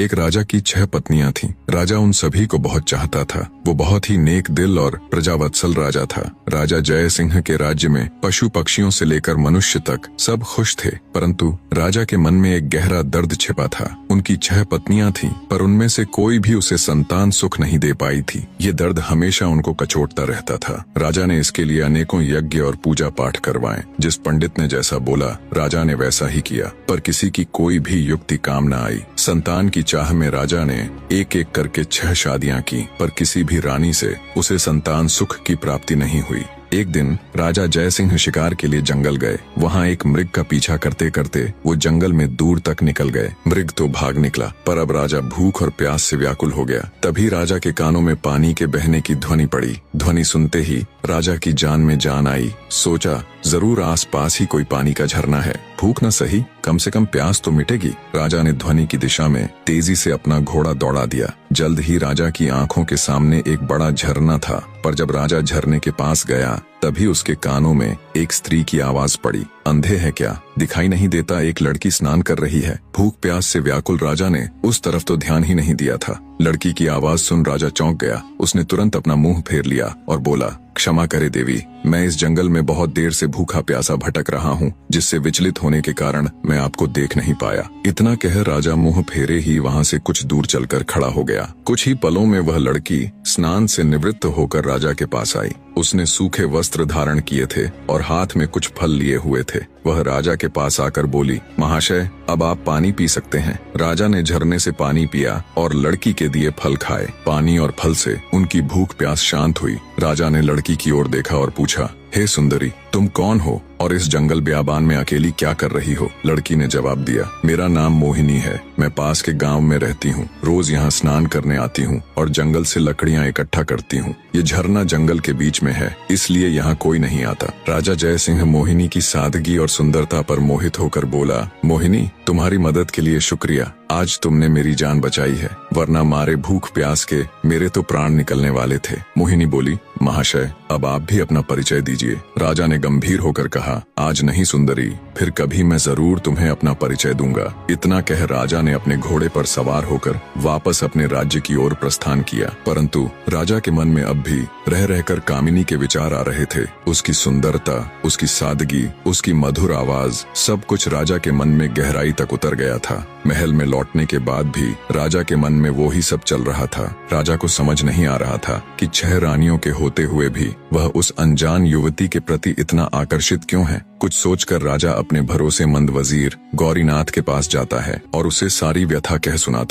एक राजा की 6 पत्नियां थीं। राजा उन सभी को बहुत चाहता था। वो बहुत ही नेक दिल और प्रजावत्सल राजा था। राजा जय सिंह के राज्य में पशु पक्षियों से लेकर मनुष्य तक सब खुश थे, परंतु राजा के मन में एक गहरा दर्द छिपा था। उनकी 6 पत्नियां थीं, पर उनमें से कोई भी उसे संतान सुख नहीं दे पाई थी। ये दर्द हमेशा उनको कचोटता रहता था। राजा ने इसके लिए अनेकों यज्ञ और पूजा पाठ करवाए। जिस पंडित ने जैसा बोला, राजा ने वैसा ही किया, पर किसी की कोई भी युक्ति काम न आई। संतान की चाह में राजा ने एक एक करके 6 शादियां की, पर किसी भी रानी से उसे संतान सुख की प्राप्ति नहीं हुई। एक दिन राजा जय सिंह शिकार के लिए जंगल गए। वहाँ एक मृग का पीछा करते करते वो जंगल में दूर तक निकल गए। मृग तो भाग निकला, पर अब राजा भूख और प्यास से व्याकुल हो गया। तभी राजा के कानों में पानी के बहने की ध्वनि पड़ी। ध्वनि सुनते ही राजा की जान में जान आई। सोचा, जरूर आसपास ही कोई पानी का झरना है। भूख न सही, कम से कम प्यास तो मिटेगी। राजा ने ध्वनि की दिशा में तेजी से अपना घोड़ा दौड़ा दिया। जल्द ही राजा की आंखों के सामने एक बड़ा झरना था, पर जब राजा झरने के पास गया, तभी उसके कानों में एक स्त्री की आवाज पड़ी। अंधे हैं क्या? दिखाई नहीं देता एक लड़की स्नान कर रही है। भूख प्यास से व्याकुल राजा ने उस तरफ तो ध्यान ही नहीं दिया था। लड़की की आवाज सुन राजा चौंक गया। उसने तुरंत अपना मुंह फेर लिया और बोला, क्षमा करे देवी, मैं इस जंगल में बहुत देर से भूखा प्यासा भटक रहा हूँ, जिससे विचलित होने के कारण मैं आपको देख नहीं पाया। इतना कह राजा मुंह फेरे ही वहाँ से कुछ दूर चलकर खड़ा हो गया। कुछ ही पलों में वह लड़की स्नान से निवृत्त होकर राजा के पास आई। उसने सूखे वस्त्र धारण किए थे और हाथ में कुछ फल लिए हुए थे। वह राजा के पास आकर बोली, महाशय, अब आप पानी पी सकते हैं। राजा ने झरने से पानी पिया और लड़की के दिए फल खाए। पानी और फल से उनकी भूख प्यास शांत हुई। राजा ने लड़की की ओर देखा और पूछा, हे सुंदरी, तुम कौन हो और इस जंगल ब्याबान में अकेली क्या कर रही हो? लड़की ने जवाब दिया, मेरा नाम मोहिनी है। मैं पास के गांव में रहती हूँ। रोज यहाँ स्नान करने आती हूँ और जंगल से लकड़ियाँ इकट्ठा करती हूँ। ये झरना जंगल के बीच में है, इसलिए यहाँ कोई नहीं आता। राजा जय सिंह मोहिनी की सादगी और सुंदरता पर मोहित होकर बोला, मोहिनी, तुम्हारी मदद के लिए शुक्रिया। आज तुमने मेरी जान बचाई है, वरना मारे भूख प्यास के मेरे तो प्राण निकलने वाले थे। मोहिनी बोली, महाशय, अब आप भी अपना परिचय दीजिए। राजा ने गंभीर होकर कहा, आज नहीं सुंदरी, फिर कभी मैं जरूर तुम्हें अपना परिचय दूंगा। इतना कह राजा ने अपने घोड़े पर सवार होकर वापस अपने राज्य की ओर प्रस्थान किया। परंतु राजा के मन में अब भी रह रहकर कामिनी के विचार आ रहे थे। उसकी सुंदरता, उसकी सादगी, उसकी मधुर आवाज, सब कुछ राजा के मन में गहराई तक उतर गया था। महल में लौटने के बाद भी राजा के मन में वो ही सब चल रहा था। राजा को समझ नहीं आ रहा था कि 6 रानियों के होते हुए भी वह उस अनजान युवती के प्रति इतना आकर्षित क्यों है। कुछ सोचकर राजा अपने भरोसेमंद वजीर गौरीनाथ के पास जाता है और उसे सारी व्यथा कह सुनाता